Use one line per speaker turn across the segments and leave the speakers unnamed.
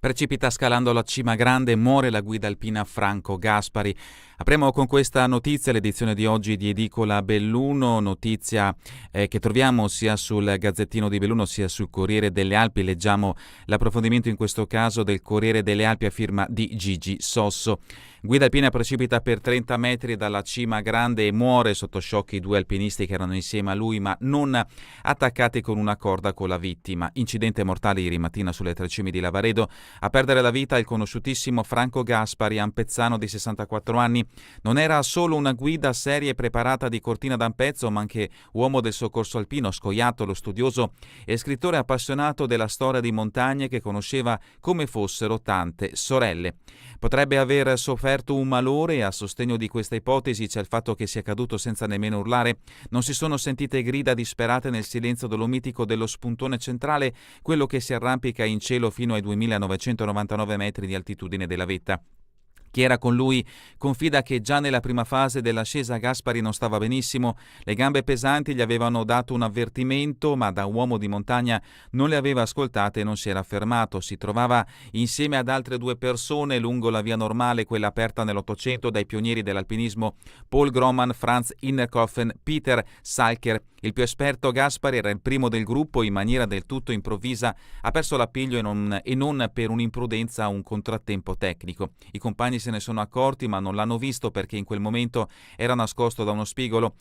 Precipita scalando la Cima Grande, muore la guida alpina Franco Gaspari. Apriamo con questa notizia l'edizione di oggi di Edicola Belluno, notizia che troviamo sia sul Gazzettino di Belluno sia sul Corriere delle Alpi. Leggiamo l'approfondimento in questo caso del Corriere delle Alpi a firma di Gigi Sosso. Guida alpina precipita per 30 metri dalla Cima Grande e muore sotto shock i due alpinisti che erano insieme a lui ma non attaccati con una corda con la vittima. Incidente mortale ieri mattina sulle tre cime di Lavaredo. A perdere la vita il conosciutissimo Franco Gaspari, ampezzano di 64 anni. Non era solo una guida seria e preparata di Cortina d'Ampezzo, ma anche uomo del soccorso alpino, scoiattolo, studioso e scrittore appassionato della storia di montagne che conosceva come fossero tante sorelle. Potrebbe aver sofferto un malore e a sostegno di questa ipotesi c'è il fatto che sia caduto senza nemmeno urlare. Non si sono sentite grida disperate nel silenzio dolomitico dello spuntone centrale, quello che si arrampica in cielo fino ai 2999 metri di altitudine della vetta. Chi era con lui confida che già nella prima fase dell'ascesa Gaspari non stava benissimo, le gambe pesanti gli avevano dato un avvertimento, ma da uomo di montagna non le aveva ascoltate e non si era fermato. Si trovava insieme ad altre due persone lungo la via normale, quella aperta nell'Ottocento dai pionieri dell'alpinismo Paul Grohmann, Franz Innerkoffen, Peter Salker. Il più esperto Gaspari era il primo del gruppo, in maniera del tutto improvvisa ha perso l'appiglio e non per un'imprudenza o un contrattempo tecnico. I compagni se ne sono accorti ma non l'hanno visto perché in quel momento era nascosto da uno spigolo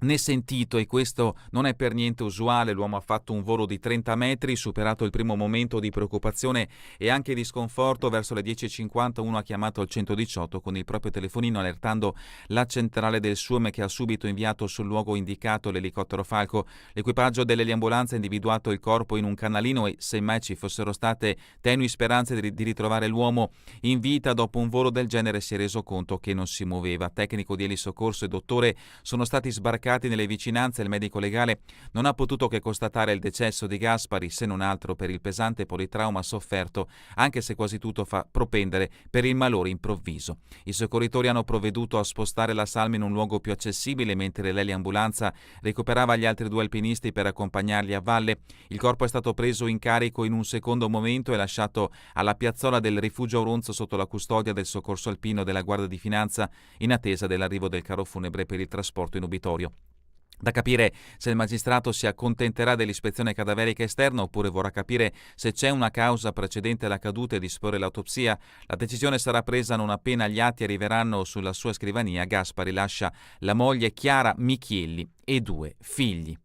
né sentito, e questo non è per niente usuale. L'uomo ha fatto un volo di 30 metri, superato il primo momento di preoccupazione e anche di sconforto. Verso le 10.50 uno ha chiamato il 118 con il proprio telefonino allertando la centrale del SUEM, che ha subito inviato sul luogo indicato l'elicottero Falco. L'equipaggio dell'eliambulanza ha individuato il corpo in un canalino e, semmai ci fossero state tenui speranze di ritrovare l'uomo in vita dopo un volo del genere, si è reso conto che non si muoveva. Tecnico di elisoccorso e dottore sono stati sbarcati nelle vicinanze. Il medico legale non ha potuto che constatare il decesso di Gaspari, se non altro per il pesante politrauma sofferto, anche se quasi tutto fa propendere per il malore improvviso. I soccorritori hanno provveduto a spostare la salma in un luogo più accessibile, mentre l'eliambulanza recuperava gli altri due alpinisti per accompagnarli a valle. Il corpo è stato preso in carico in un secondo momento e lasciato alla piazzola del rifugio Auronzo sotto la custodia del soccorso alpino della Guardia di Finanza, in attesa dell'arrivo del carro funebre per il trasporto in obitorio. Da capire se il magistrato si accontenterà dell'ispezione cadaverica esterna oppure vorrà capire se c'è una causa precedente alla caduta e disporre l'autopsia. La decisione sarà presa non appena gli atti arriveranno sulla sua scrivania. Gaspari lascia la moglie Chiara Michielli e due figli.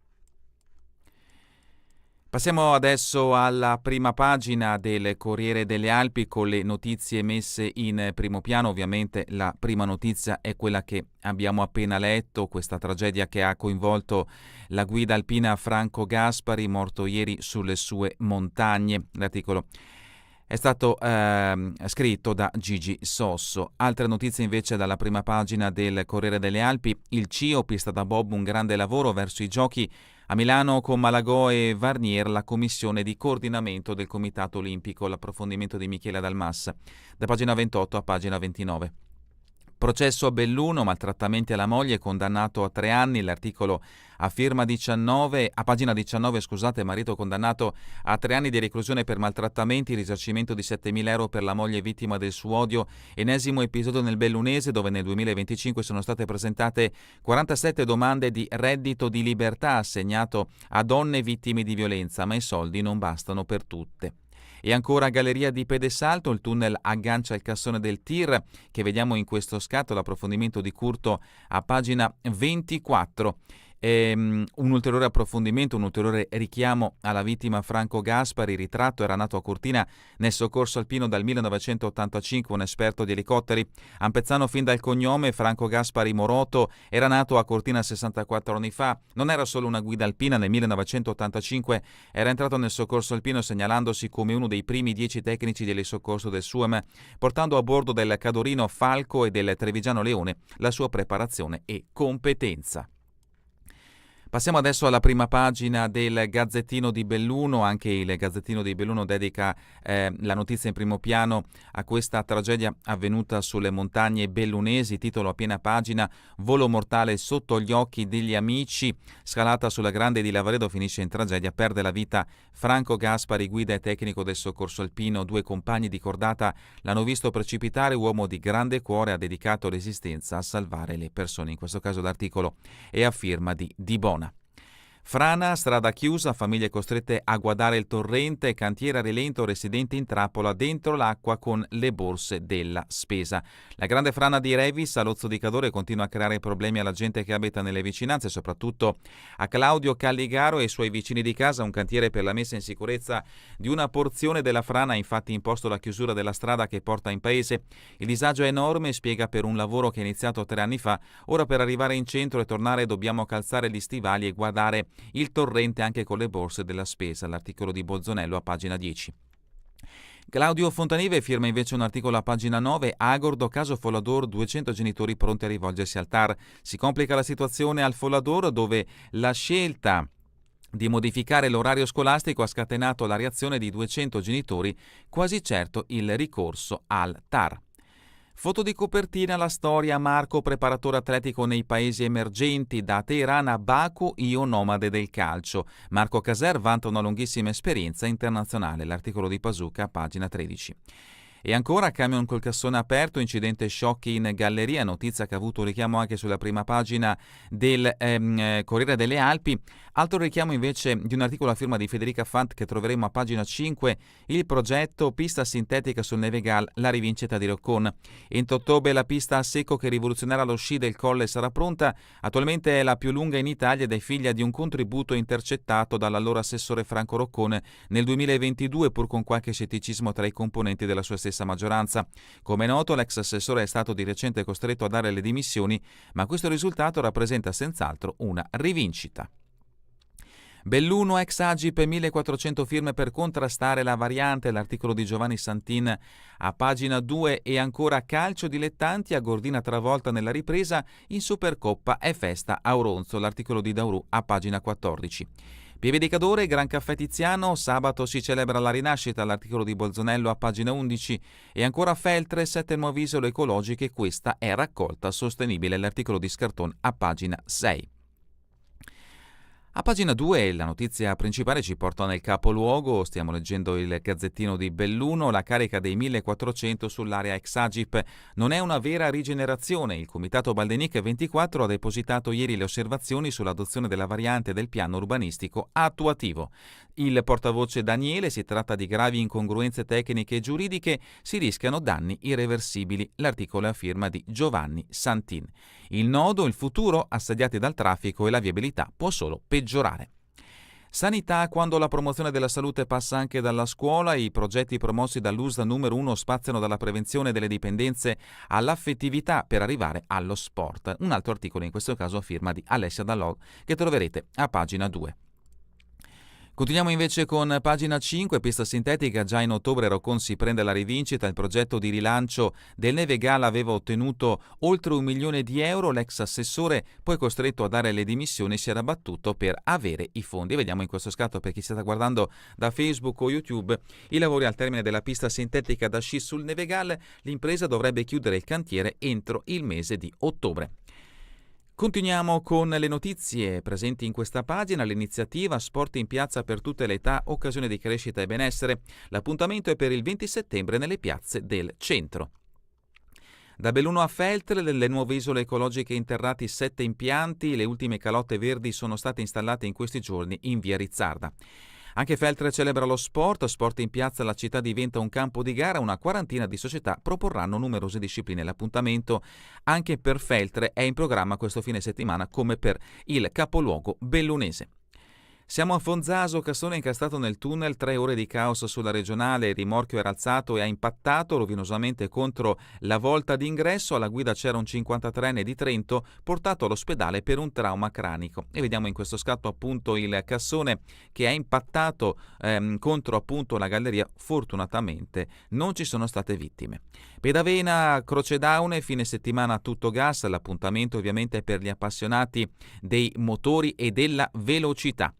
Passiamo adesso alla prima pagina del Corriere delle Alpi con le notizie messe in primo piano. Ovviamente la prima notizia è quella che abbiamo appena letto, questa tragedia che ha coinvolto la guida alpina Franco Gaspari, morto ieri sulle sue montagne. L'articolo è stato scritto da Gigi Sosso. Altre notizie invece dalla prima pagina del Corriere delle Alpi. Il CIO, pista da bob, un grande lavoro verso i giochi. A Milano con Malagò e Varnier la commissione di coordinamento del Comitato Olimpico, l'approfondimento di Michela Dalmas, da pagina 28 a pagina 29. Processo a Belluno, maltrattamenti alla moglie, condannato a 3 anni, l'articolo a pagina 19, marito condannato a 3 anni di reclusione per maltrattamenti, risarcimento di 7.000 euro per la moglie vittima del suo odio, ennesimo episodio nel Bellunese dove nel 2025 sono state presentate 47 domande di reddito di libertà assegnato a donne vittime di violenza, ma i soldi non bastano per tutte. E ancora Galleria di Pedesalto, il tunnel aggancia il cassone del Tir, che vediamo in questo scatto, l'approfondimento di Curto a pagina 24. Un ulteriore approfondimento, un ulteriore richiamo alla vittima Franco Gaspari. Il ritratto: era nato a Cortina nel soccorso alpino dal 1985, un esperto di elicotteri. Ampezzano fin dal cognome, Franco Gaspari Moroto, era nato a Cortina 64 anni fa. Non era solo una guida alpina, nel 1985 era entrato nel soccorso alpino segnalandosi come uno dei primi 10 tecnici di elisoccorso del SUEM, portando a bordo del Cadorino Falco e del Trevigiano Leone la sua preparazione e competenza. Passiamo adesso alla prima pagina del Gazzettino di Belluno. Anche il Gazzettino di Belluno dedica la notizia in primo piano a questa tragedia avvenuta sulle montagne bellunesi. Titolo a piena pagina: volo mortale sotto gli occhi degli amici. Scalata sulla Grande di Lavaredo finisce in tragedia. Perde la vita Franco Gaspari, guida e tecnico del soccorso alpino. 2 compagni di cordata l'hanno visto precipitare. Uomo di grande cuore, ha dedicato l'esistenza a salvare le persone. In questo caso l'articolo è a firma di Bona. Frana, strada chiusa, famiglie costrette a guardare il torrente, cantiere a rilento, residenti in trappola dentro l'acqua con le borse della spesa. La grande frana di Revis all'Ozzo di Cadore continua a creare problemi alla gente che abita nelle vicinanze, soprattutto a Claudio Calligaro e ai suoi vicini di casa. Un cantiere per la messa in sicurezza di una porzione della frana ha infatti imposto la chiusura della strada che porta in paese. Il disagio è enorme, spiega, per un lavoro che è iniziato 3 anni fa. Ora per arrivare in centro e tornare dobbiamo calzare gli stivali e guardare il torrente anche con le borse della spesa. L'articolo di Bozzonello a pagina 10. Claudio Fontanive firma invece un articolo a pagina 9. Agordo, caso Follador, 200 genitori pronti a rivolgersi al TAR. Si complica la situazione al Follador, dove la scelta di modificare l'orario scolastico ha scatenato la reazione di 200 genitori, quasi certo il ricorso al TAR. Foto di copertina: la storia Marco, preparatore atletico nei paesi emergenti, da Teheran a Baku, io nomade del calcio. Marco Caser vanta una lunghissima esperienza internazionale. L'articolo di Pasuca, pagina 13. E ancora camion col cassone aperto, incidente shock in galleria, notizia che ha avuto richiamo anche sulla prima pagina del Corriere delle Alpi. Altro richiamo invece di un articolo a firma di Federica Fant che troveremo a pagina 5, il progetto pista sintetica sul Nevegal, la rivincita di Roccon. Entro ottobre la pista a secco che rivoluzionerà lo sci del Colle sarà pronta. Attualmente è la più lunga in Italia ed è figlia di un contributo intercettato dall'allora assessore Franco Roccone nel 2022, pur con qualche scetticismo tra i componenti della sua stessa maggioranza. Come noto, l'ex assessore è stato di recente costretto a dare le dimissioni, ma questo risultato rappresenta senz'altro una rivincita. Belluno, ex Agip, 1400 firme per contrastare la variante. L'articolo di Giovanni Santin a pagina 2. E ancora calcio dilettanti, a Gordina travolta nella ripresa, in Supercoppa è festa a Auronzo. L'articolo di Daurù a pagina 14. Pieve di Cadore, Gran Caffè Tiziano, sabato si celebra la rinascita. L'articolo di Bolzonello a pagina 11. E ancora Feltres, termovisole ecologiche, questa è raccolta sostenibile. L'articolo di Scarton a pagina 6. A pagina 2 la notizia principale ci porta nel capoluogo. Stiamo leggendo il Gazzettino di Belluno. La carica dei 1400 sull'area ex Agip non è una vera rigenerazione. Il Comitato Baldenic 24 ha depositato ieri le osservazioni sull'adozione della variante del piano urbanistico attuativo. Il portavoce Daniele: si tratta di gravi incongruenze tecniche e giuridiche, si rischiano danni irreversibili. L'articolo è a firma di Giovanni Santin. Il nodo, il futuro, assediati dal traffico e la viabilità può solo peggiorare. Sanità, quando la promozione della salute passa anche dalla scuola. I progetti promossi dall'USDA numero 1 spaziano dalla prevenzione delle dipendenze all'affettività per arrivare allo sport. Un altro articolo, in questo caso a firma di Alessia Dallò, che troverete a pagina 2. Continuiamo invece con pagina 5, pista sintetica. Già in ottobre Roccon si prende la rivincita. Il progetto di rilancio del Nevegal aveva ottenuto oltre 1 milione di euro. L'ex assessore, poi costretto a dare le dimissioni, si era battuto per avere i fondi. Vediamo in questo scatto, per chi sta guardando da Facebook o YouTube, i lavori al termine della pista sintetica da sci sul Nevegal. L'impresa dovrebbe chiudere il cantiere entro il mese di ottobre. Continuiamo con le notizie presenti in questa pagina. L'iniziativa Sport in piazza per tutte le età, occasione di crescita e benessere. L'appuntamento è per il 20 settembre nelle piazze del centro. Da Belluno a Feltre, le nuove isole ecologiche interrati 7 impianti. Le ultime calotte verdi sono state installate in questi giorni in via Rizzarda. Anche Feltre celebra lo sport in piazza, la città diventa un campo di gara, una quarantina di società proporranno numerose discipline. L'appuntamento anche per Feltre è in programma questo fine settimana come per il capoluogo bellunese. Siamo a Fonzaso, cassone incastrato nel tunnel, 3 ore di caos sulla regionale, il rimorchio era alzato e ha impattato rovinosamente contro la volta d'ingresso, alla guida c'era un 53enne di Trento portato all'ospedale per un trauma cranico. E vediamo in questo scatto appunto il cassone che ha impattato contro appunto la galleria, fortunatamente non ci sono state vittime. Pedavena, Croce Daune, fine settimana tutto gas, l'appuntamento ovviamente è per gli appassionati dei motori e della velocità.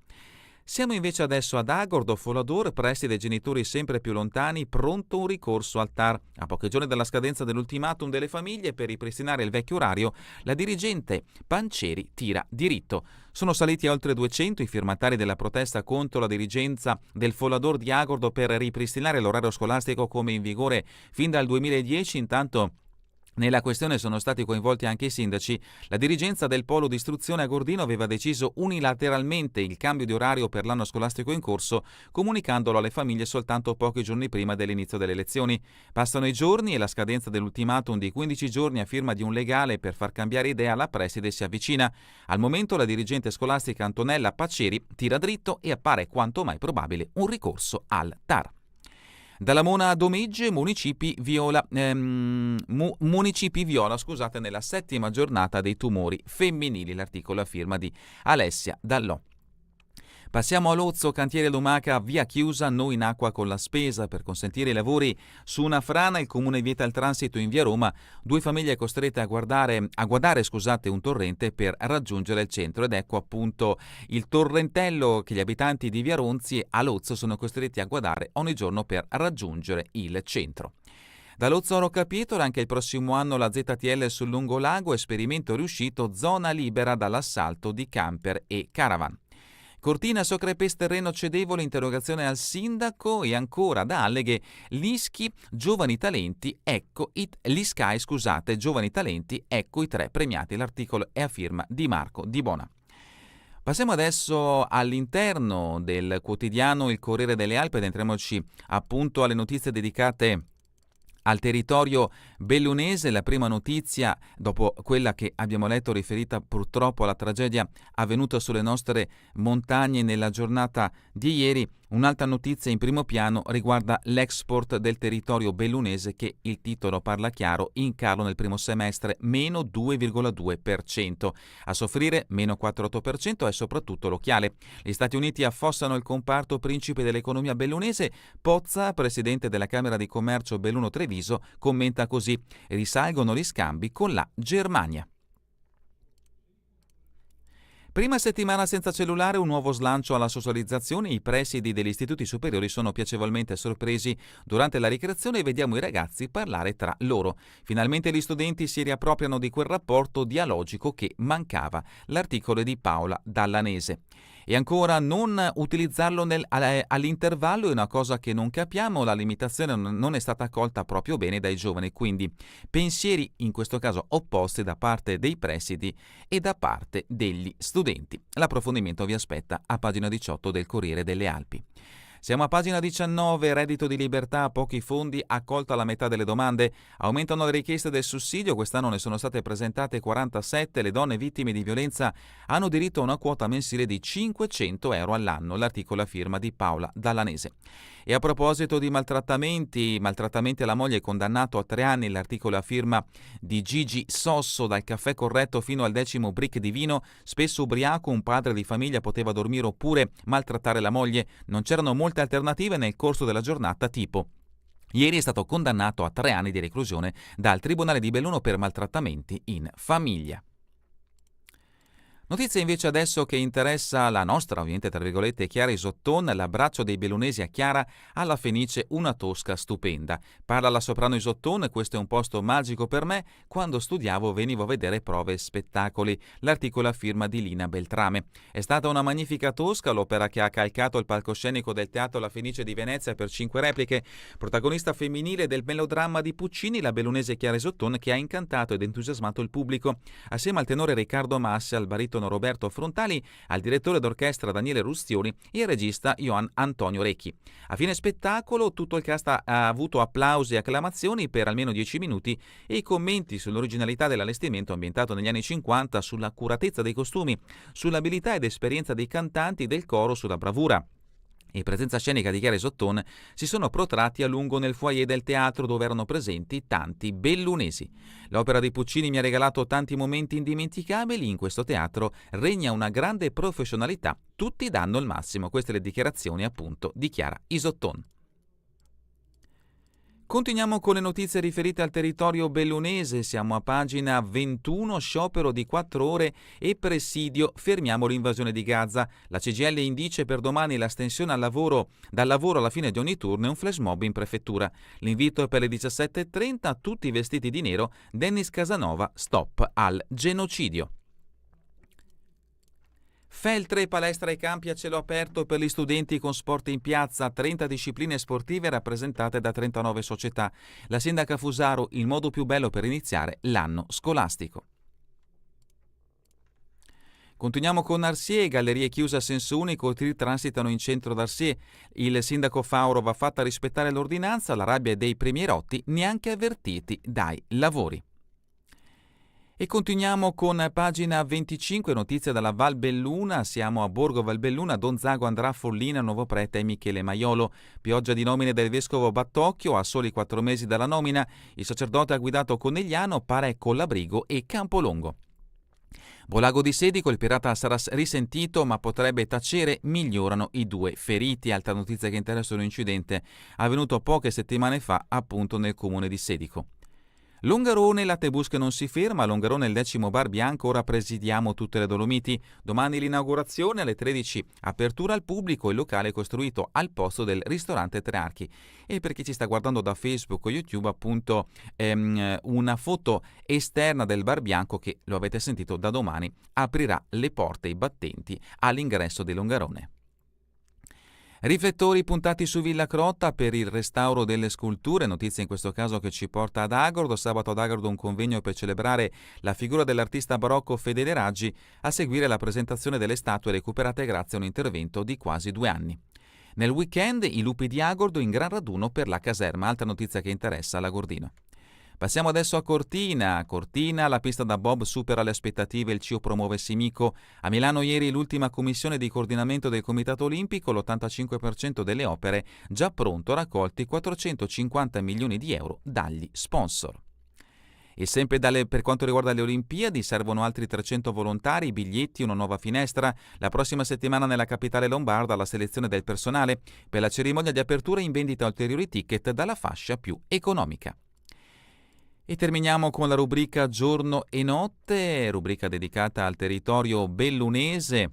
Siamo invece adesso ad Agordo, Folador, pressi dei genitori sempre più lontani, pronto un ricorso al TAR. A pochi giorni dalla scadenza dell'ultimatum delle famiglie per ripristinare il vecchio orario, la dirigente Pancieri tira diritto. Sono saliti a oltre 200 i firmatari della protesta contro la dirigenza del Folador di Agordo per ripristinare l'orario scolastico come in vigore fin dal 2010, intanto nella questione sono stati coinvolti anche i sindaci. La dirigenza del polo di istruzione a Gordino aveva deciso unilateralmente il cambio di orario per l'anno scolastico in corso, comunicandolo alle famiglie soltanto pochi giorni prima dell'inizio delle lezioni. Passano i giorni e la scadenza dell'ultimatum di 15 giorni a firma di un legale per far cambiare idea alla preside si avvicina. Al momento la dirigente scolastica Antonella Pacieri tira dritto e appare quanto mai probabile un ricorso al TAR. Dalla Mona a Domegge, Municipi viola nella 7ª giornata dei tumori femminili, l'articolo a firma di Alessia Dallò. Passiamo a Lozzo, cantiere Lumaca, via chiusa, noi in acqua con la spesa. Per consentire i lavori su una frana il comune vieta il transito in via Roma, 2 famiglie costrette a guardare un torrente per raggiungere il centro, ed ecco appunto il torrentello che gli abitanti di via Ronzi a Lozzo sono costretti a guardare ogni giorno per raggiungere il centro. Da Lozzo a Roccapietro anche il prossimo anno la ZTL sul lungolago, esperimento riuscito, zona libera dall'assalto di camper e caravan. Cortina, Socrepes, terreno cedevole, interrogazione al sindaco. E ancora da Alleghe, L'Isky, giovani talenti, ecco i 3 premiati. L'articolo è a firma di Marco Di Bona. Passiamo adesso all'interno del quotidiano Il Corriere delle Alpi ed entriamoci appunto alle notizie dedicate al territorio bellunese. La prima notizia, dopo quella che abbiamo letto riferita purtroppo alla tragedia avvenuta sulle nostre montagne nella giornata di ieri, un'altra notizia in primo piano riguarda l'export del territorio bellunese che, il titolo parla chiaro, in calo nel primo semestre, meno 2,2%. A soffrire, meno 4,8%, è soprattutto l'occhiale. Gli Stati Uniti affossano il comparto principe dell'economia bellunese. Pozza, presidente della Camera di Commercio Belluno Treviso, commenta così: risalgono gli scambi con la Germania. Prima settimana senza cellulare, un nuovo slancio alla socializzazione. I presidi degli istituti superiori sono piacevolmente sorpresi durante la ricreazione e vediamo i ragazzi parlare tra loro. Finalmente gli studenti si riappropriano di quel rapporto dialogico che mancava. L'articolo è di Paola Dallanese. E ancora, non utilizzarlo all'intervallo è una cosa che non capiamo, la limitazione non è stata accolta proprio bene dai giovani, quindi pensieri in questo caso opposti da parte dei presidi e da parte degli studenti. L'approfondimento vi aspetta a pagina 18 del Corriere delle Alpi. Siamo a pagina 19, reddito di libertà, pochi fondi, accolta la metà delle domande, aumentano le richieste del sussidio, quest'anno ne sono state presentate 47, le donne vittime di violenza hanno diritto a una quota mensile di 500 euro all'anno, l'articolo a firma di Paola Dallanese. E a proposito di maltrattamenti alla moglie condannato a 3 anni, l'articolo a firma di Gigi Sosso, dal caffè corretto fino al 10° brick di vino, spesso ubriaco, un padre di famiglia poteva dormire oppure maltrattare la moglie, non c'erano molte alternative nel corso della giornata tipo. Ieri è stato condannato a 3 anni di reclusione dal Tribunale di Belluno per maltrattamenti in famiglia. Notizia invece adesso che interessa la nostra, ovviamente tra virgolette, Chiara Isotton, l'abbraccio dei bellunesi a Chiara, alla Fenice una tosca stupenda. Parla la soprano Isotton, questo è un posto magico per me, quando studiavo venivo a vedere prove e spettacoli. L'articolo a firma di Lina Beltrame. È stata una magnifica tosca l'opera che ha calcato il palcoscenico del Teatro La Fenice di Venezia per 5 repliche. Protagonista femminile del melodramma di Puccini, la bellunese Chiara Isotton, che ha incantato ed entusiasmato il pubblico. Assieme al tenore Riccardo Massi, al baritono barítono Roberto Frontali, al direttore d'orchestra Daniele Rustioni e al regista Ioan Antonio Recchi. A fine spettacolo tutto il cast ha avuto applausi e acclamazioni per almeno 10 minuti e i commenti sull'originalità dell'allestimento ambientato negli anni 50, sull'accuratezza dei costumi, sull'abilità ed esperienza dei cantanti del coro, sulla bravura e presenza scenica di Chiara Isotton si sono protratti a lungo nel foyer del teatro, dove erano presenti tanti bellunesi. L'opera di Puccini mi ha regalato tanti momenti indimenticabili. In questo teatro regna una grande professionalità, tutti danno il massimo. Queste le dichiarazioni appunto di Chiara Isotton. Continuiamo con le notizie riferite al territorio bellunese. Siamo a pagina 21, sciopero di 4 ore e presidio, fermiamo l'invasione di Gaza. La CGIL indice per domani l'astensione dal lavoro alla fine di ogni turno e un flash mob in prefettura. L'invito è per le 17:30, tutti vestiti di nero. Dennis Casanova, stop al genocidio. Feltre, palestra e campi a cielo aperto per gli studenti con sport in piazza, 30 discipline sportive rappresentate da 39 società. La sindaca Fusaro, il modo più bello per iniziare l'anno scolastico. Continuiamo con Arsie, gallerie chiuse a senso unico, tir transitano in centro d'Arsie. Il sindaco Fauro va fatta rispettare l'ordinanza, la rabbia dei premierotti neanche avvertiti dai lavori. E continuiamo con pagina 25, notizie dalla Val Belluna. Siamo a Borgo Valbelluna, Don Zago andrà a Follina, nuovo prete Michele Maiolo. Pioggia di nomine del vescovo Battocchio, a soli 4 mesi dalla nomina. Il sacerdote ha guidato Conegliano, Pare, Collabrigo e Campolongo. Volago di Sedico, il pirata sarà risentito ma potrebbe tacere, migliorano i 2 feriti. Altra notizia che interessa un incidente avvenuto poche settimane fa appunto nel comune di Sedico. Longarone, Lattebus che non si ferma, Longarone il 10° bar bianco, ora presidiamo tutte le Dolomiti. Domani l'inaugurazione, alle 13 apertura al pubblico, il locale costruito al posto del ristorante Tre Archi. E per chi ci sta guardando da Facebook o YouTube appunto una foto esterna del bar bianco che, lo avete sentito, da domani aprirà le porte, i battenti all'ingresso di Longarone. Riflettori puntati su Villa Crotta per il restauro delle sculture, notizia in questo caso che ci porta ad Agordo. Sabato ad Agordo un convegno per celebrare la figura dell'artista barocco Fedele Raggi, a seguire la presentazione delle statue recuperate grazie a un intervento di quasi 2 anni. Nel weekend i lupi di Agordo in gran raduno per la caserma, altra notizia che interessa l'Agordino. Passiamo adesso a Cortina. Cortina, la pista da bob supera le aspettative, il CIO promuove Simico. A Milano ieri l'ultima commissione di coordinamento del Comitato Olimpico, l'85% delle opere già pronto, raccolti 450 milioni di euro dagli sponsor. E sempre per quanto riguarda le Olimpiadi, servono altri 300 volontari, biglietti, una nuova finestra. La prossima settimana nella capitale lombarda la selezione del personale. Per la cerimonia di apertura in vendita ulteriori ticket dalla fascia più economica. E terminiamo con la rubrica Giorno e Notte, rubrica dedicata al territorio bellunese.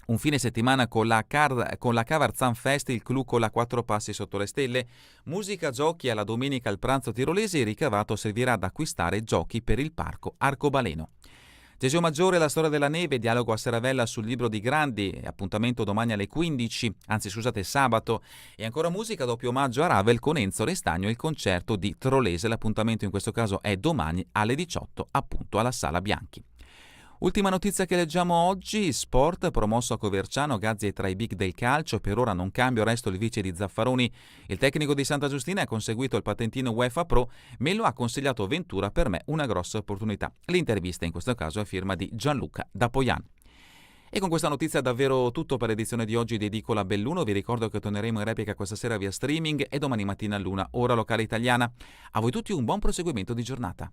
Un fine settimana con la Cavarzan Fest, il clou con la 4 passi sotto le stelle. Musica, giochi alla domenica al pranzo tirolese, il ricavato servirà ad acquistare giochi per il parco Arcobaleno. Gesù Maggiore, la storia della neve, dialogo a Seravella sul libro di Grandi, appuntamento domani alle 15, sabato. E ancora musica, doppio omaggio a Ravel con Enzo Restagno, il concerto di Trolese. L'appuntamento in questo caso è domani alle 18, appunto alla Sala Bianchi. Ultima notizia che leggiamo oggi, sport, promosso a Coverciano, Gazzi è tra i big del calcio, per ora non cambio, resto il vice di Zaffaroni. Il tecnico di Santa Giustina ha conseguito il patentino UEFA Pro, me lo ha consigliato Ventura, per me una grossa opportunità. L'intervista in questo caso è firma di Gianluca Dapoian. E con questa notizia è davvero tutto per l'edizione di oggi di Edicola Belluno. Vi ricordo che torneremo in replica questa sera via streaming e domani mattina all'1, ora locale italiana. A voi tutti un buon proseguimento di giornata.